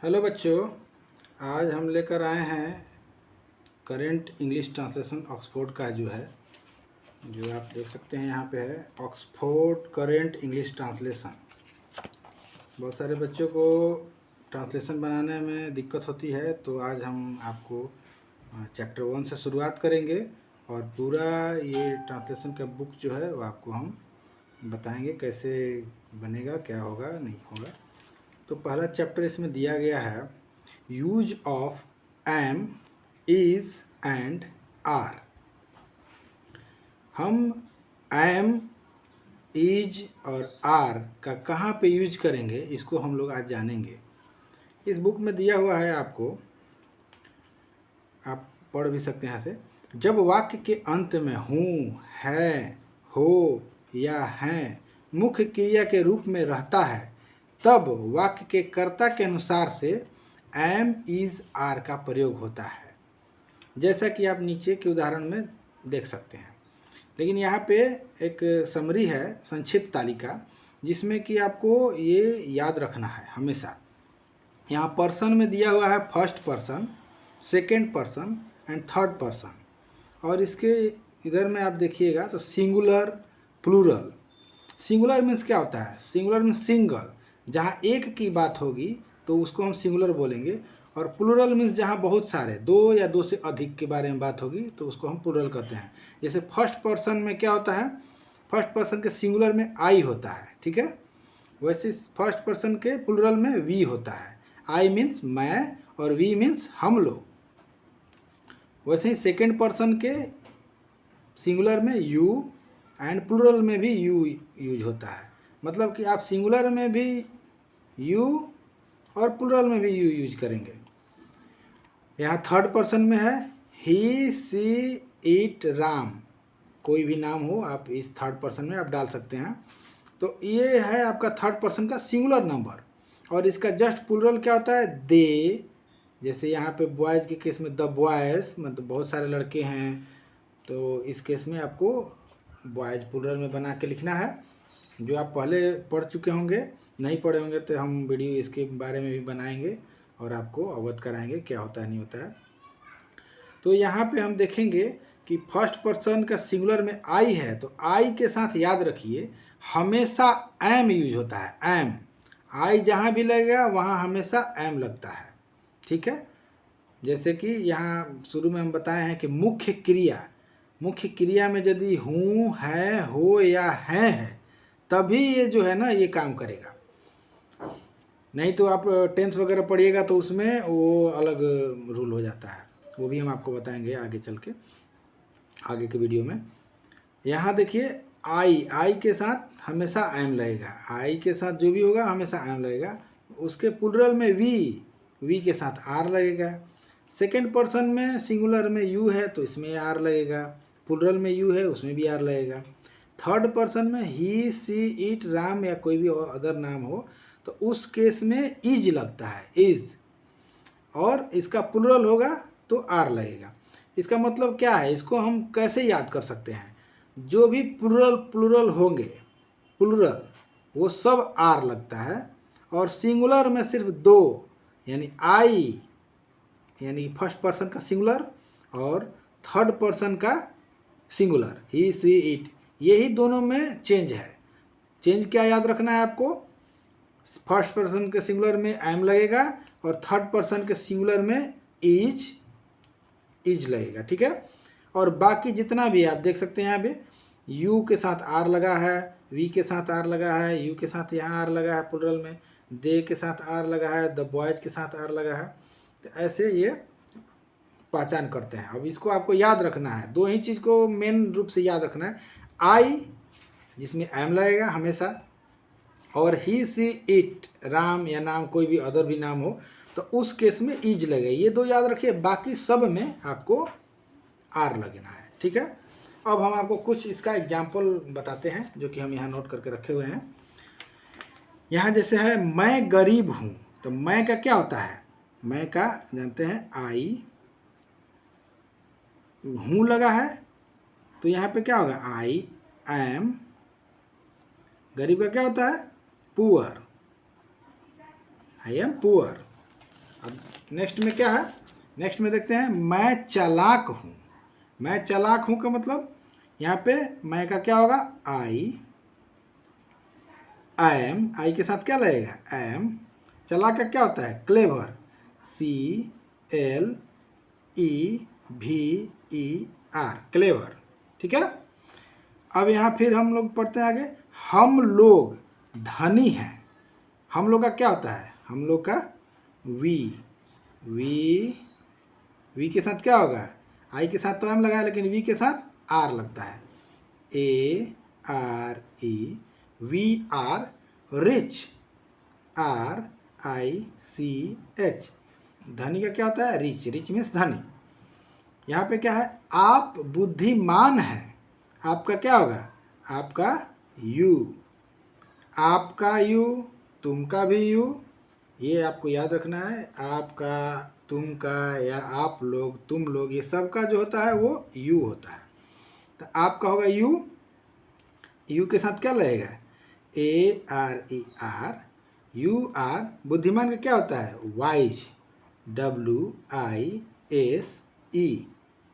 Hello बच्चों, आज हम लेकर आए हैं करेंट इंग्लिश ट्रांसलेशन ऑक्सफोर्ड का जो आप देख सकते हैं यहाँ पे है ऑक्सफोर्ड करेंट इंग्लिश ट्रांसलेशन। बहुत सारे बच्चों को ट्रांसलेशन बनाने में दिक्कत होती है, तो आज हम आपको चैप्टर 1 से शुरुआत करेंगे और पूरा ये ट्रांसलेशन का बुक जो है वो आपको हम बताएंगे कैसे बनेगा, क्या होगा, नहीं होगा। तो पहला चैप्टर इसमें दिया गया है use of am, is and are. हम एम, इज और आर का कहाँ पे यूज करेंगे इसको हम लोग आज जानेंगे। इस बुक में दिया हुआ है आपको, आप पढ़ भी सकते हैं यहाँ से। जब वाक्य के अंत में हूँ, है, हो या हैं मुख्य क्रिया के रूप में रहता है, तब वाक्य के कर्ता के अनुसार से एम, इज, आर का प्रयोग होता है, जैसा कि आप नीचे के उदाहरण में देख सकते हैं। लेकिन यहाँ पे एक समरी है, संक्षिप्त तालिका, जिसमें कि आपको ये याद रखना है हमेशा। यहाँ पर्सन में दिया हुआ है first person, second person and third person, और इसके इधर में आप देखिएगा तो सिंगुलर, प्लूरल। सिंगुलर मीन्स क्या होता है? सिंगुलर मीन्स सिंगल, जहाँ एक की बात होगी तो उसको हम सिंगुलर बोलेंगे, और प्लूरल मीन्स जहाँ बहुत सारे, दो या दो से अधिक के बारे में बात होगी तो उसको हम प्लूरल कहते हैं। जैसे फर्स्ट पर्सन में क्या होता है? फर्स्ट पर्सन के सिंगुलर में आई होता है, ठीक है। वैसे फर्स्ट पर्सन के प्लूरल में वी होता है। आई मीन्स मैं और वी मीन्स हम लोग। वैसे ही सेकेंड पर्सन के सिंगुलर में यू एंड प्लूरल में भी यू यूज होता है। मतलब कि आप सिंगुलर में भी यू और प्लूरल में भी यू यूज करेंगे। यहाँ थर्ड पर्सन में है ही, सी, इट, राम। कोई भी नाम हो आप इस थर्ड पर्सन में आप डाल सकते हैं। तो ये है आपका थर्ड पर्सन का सिंगुलर नंबर, और इसका जस्ट प्लूरल क्या होता है? दे। जैसे यहाँ पे बॉयज़ के केस में द बॉयज़, मतलब बहुत सारे लड़के हैं, तो इस केस में आपको बॉयज़ प्लूरल में बना के लिखना है। जो आप पहले पढ़ चुके होंगे, नहीं पढ़े होंगे तो हम वीडियो इसके बारे में भी बनाएंगे और आपको अवगत कराएंगे क्या होता है, नहीं होता है। तो यहाँ पे हम देखेंगे कि फर्स्ट पर्सन का सिंगुलर में आई है, तो आई के साथ याद रखिए हमेशा एम यूज होता है। एम, आई जहाँ भी लगेगा वहाँ हमेशा एम लगता है, ठीक है। जैसे कि यहाँ शुरू में हम बताए हैं कि मुख्य क्रिया में यदि हूँ, है, हो या है तभी ये जो है ना ये काम करेगा। नहीं तो आप टेंस वगैरह पढ़िएगा तो उसमें वो अलग रूल हो जाता है, वो भी हम आपको बताएंगे आगे चल के, आगे के वीडियो में। यहाँ देखिए आई के साथ हमेशा एम लगेगा, आई के साथ जो भी होगा हमेशा एम लगेगा। उसके प्लूरल में वी के साथ आर लगेगा। सेकेंड पर्सन में सिंगुलर में यू है तो इसमें आर लगेगा, प्लूरल में यू है उसमें भी आर लगेगा। थर्ड पर्सन में ही, सी, इट, राम या कोई भी अदर नाम हो तो उस केस में इज लगता है, इज, और इसका प्लूरल होगा तो आर लगेगा। इसका मतलब क्या है? इसको हम कैसे याद कर सकते हैं? जो भी प्लूरल होंगे, प्लूरल वो सब आर लगता है, और सिंगुलर में सिर्फ दो, यानी आई यानी फर्स्ट पर्सन का सिंगुलर और थर्ड पर्सन का सिंगुलर, ही, सी, इट, यही दोनों में चेंज है। चेंज क्या याद रखना है आपको? फर्स्ट पर्सन के सिंगुलर में एम लगेगा और थर्ड पर्सन के सिंगुलर में इज लगेगा, ठीक है। और बाकी जितना भी आप देख सकते हैं यहाँ पे यू के साथ आर लगा है, वी के साथ आर लगा है, यू के साथ यहाँ आर लगा है प्लूरल में, दे के साथ आर लगा है, द बॉयज के साथ आर लगा है। तो ऐसे ये पहचान करते हैं। अब इसको आपको याद रखना है, दो ही चीज़ को मेन रूप से याद रखना है। आई जिसमें एम लगेगा हमेशा, और ही, सी, इट, राम या नाम कोई भी अदर भी नाम हो तो उस केस में इज लगेगा। ये दो याद रखिए, बाकी सब में आपको आर लगना है, ठीक है। अब हम आपको कुछ इसका एग्जाम्पल बताते हैं जो कि हम यहाँ नोट करके रखे हुए हैं। यहाँ जैसे है मैं गरीब हूँ, तो मैं का क्या होता है? मैं का जानते हैं आई, हूँ लगा है तो यहाँ पे क्या होगा? I am. गरीब का क्या होता है? Poor, I am poor. अब नेक्स्ट में क्या है, नेक्स्ट में देखते हैं मैं चालाक हूँ। मैं चालाक हूँ का मतलब यहाँ पे मैं का क्या होगा, आई एम, आई के साथ क्या लगेगा, एम। चालाक का क्या होता है, क्लेवर, CLEVER, क्लेवर। ठीक है। अब यहाँ फिर हम लोग पढ़ते हैं आगे, हम लोग धनी हैं। हम लोग का क्या होता है, हम लोग का वी, वी के साथ क्या होगा, आई के साथ तो एम लगा है, लेकिन वी के साथ आर लगता है, ARE, we are rich, RICH। धनी का क्या होता है, रिच, रिच मीन्स धनी। यहाँ पे क्या है, आप बुद्धिमान हैं। आपका क्या होगा, आपका यू, आपका यू, तुम का भी यू, ये आपको याद रखना है। आपका, तुम का या आप लोग, तुम लोग, ये सब का जो होता है वो यू होता है। तो आपका होगा यू, यू के साथ क्या लगेगा, ARER, यू आर। बुद्धिमान का क्या होता है, wise, WISE,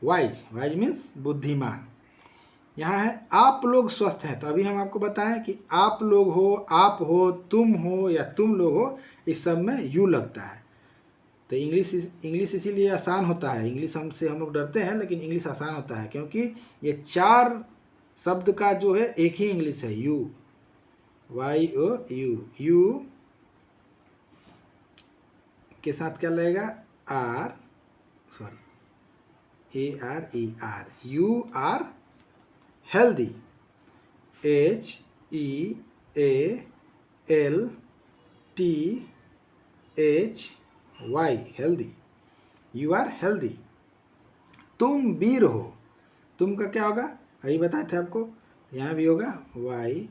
wise, wise means बुद्धिमान। यहाँ है आप लोग स्वस्थ हैं। तो अभी हम आपको बताएं कि आप लोग हो, आप हो, तुम हो या तुम लोग हो, इस सब में यू लगता है। तो इंग्लिश इसीलिए आसान होता है। इंग्लिश हमसे हम लोग डरते हैं, लेकिन इंग्लिश आसान होता है क्योंकि ये 4 शब्द का जो है एक ही इंग्लिश है, यू, YOU। यू के साथ क्या लगेगा, are, sorry, ARER, you are healthy, HEALTHY, healthy, you are healthy. तुम वीर हो। तुम का क्या होगा, अभी बताए थे आपको, यहाँ भी होगा YOUARER।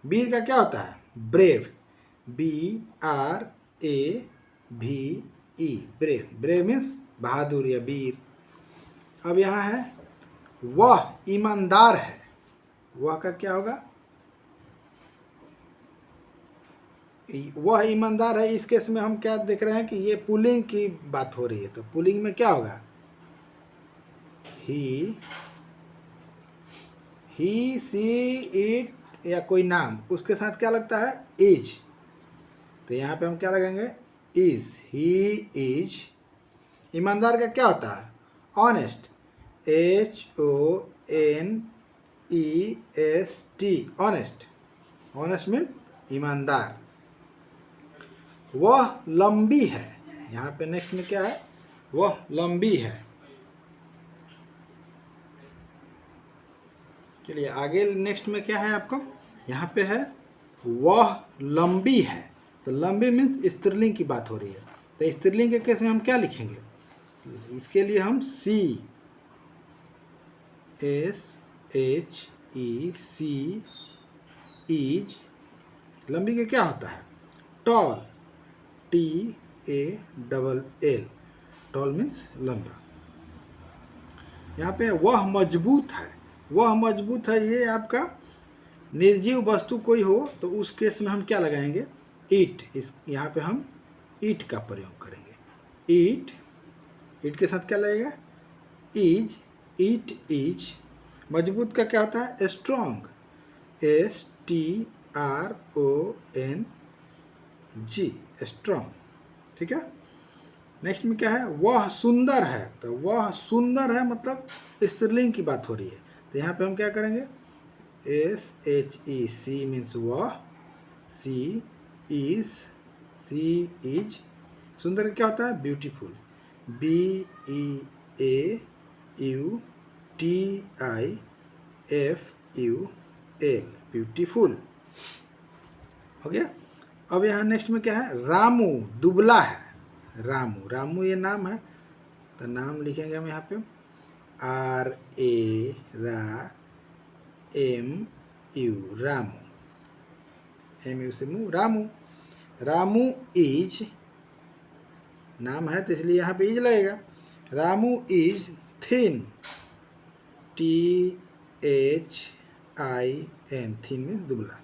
वीर का क्या होता है, brave, BRAVE, brave, brave means बहादुर या वीर। अब यहाँ है वह ईमानदार है। वह का क्या होगा, वह ईमानदार है। इस केस में हम क्या देख रहे हैं कि ये पुलिंग की बात हो रही है। तो पुलिंग में क्या होगा, ही, सी, इट या कोई नाम, उसके साथ क्या लगता है, इज। तो यहाँ पे हम क्या लगाएंगे, इज, ही इज। ईमानदार का क्या होता है, honest, HONEST, honest, honest mean ईमानदार। वह लंबी है। यहाँ पे नेक्स्ट में क्या है, वह लंबी है। चलिए आगे नेक्स्ट में क्या है आपको, यहाँ पे है वह लंबी है। तो लंबी मीन्स स्त्रीलिंग की बात हो रही है। तो स्त्रीलिंग के केस में हम क्या लिखेंगे, इसके लिए हम SHEC, इज। लंबी का क्या होता है, टॉल, TALL, टॉल मीन्स लंबा। यहाँ पे वह मजबूत है। वह मजबूत है, ये आपका निर्जीव वस्तु कोई हो तो उस केस में हम क्या लगाएंगे, ईट। इस यहाँ पे हम ईट का प्रयोग करेंगे। ईट, ईट के साथ क्या लगेगा, इज, ईट इज। मजबूत का क्या होता है, स्ट्रॉन्ग, STRONG, स्ट्रॉन्ग। ठीक है। नेक्स्ट में क्या है, वह सुंदर है। तो वह सुंदर है मतलब स्त्रीलिंग की बात हो रही है। तो यहाँ पे हम क्या करेंगे, SHEC मीन्स वह, सी इज। सुंदर क्या होता है, ब्यूटीफुल, BEAUTIFUL, ब्यूटीफुल। हो गया। अब यहाँ नेक्स्ट में क्या है, रामू दुबला है। रामू, रामू ये नाम है। तो नाम लिखेंगे हम यहाँ पे, RAMU, रामू, MU से मुँह, रामू। रामू इज, नाम है तो इसलिए यहाँ पे इज लगेगा। Ramu is thin, THIN, thin means दुबला।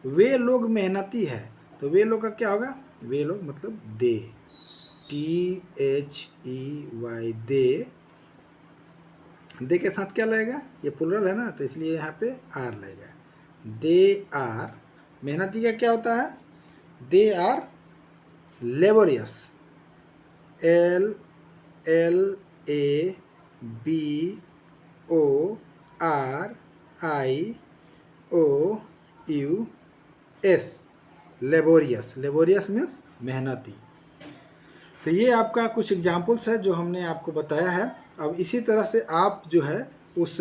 वे लोग मेहनती है, तो वे लोग का क्या होगा, वे लोग मतलब दे, THEY दे। दे के साथ क्या लगेगा, ये प्लुरल है ना, तो इसलिए यहाँ पे आर लगेगा। दे आर, मेहनती का क्या होता है, they are laborious, LABORIOUS, laborious, laborious means मेहनती। तो ये आपका कुछ एग्जाम्पल्स है जो हमने आपको बताया है। अब इसी तरह से आप जो है उस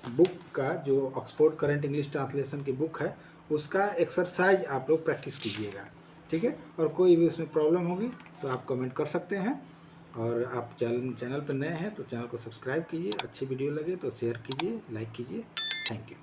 बुक का, जो ऑक्सफोर्ड करंट इंग्लिश ट्रांसलेशन की बुक है, उसका एक्सरसाइज आप लोग प्रैक्टिस कीजिएगा, ठीक है। और कोई भी उसमें प्रॉब्लम होगी तो आप कमेंट कर सकते हैं। और आप चैनल पर नए हैं तो चैनल को सब्सक्राइब कीजिए, अच्छी वीडियो लगे तो शेयर कीजिए, लाइक कीजिए। Thank you.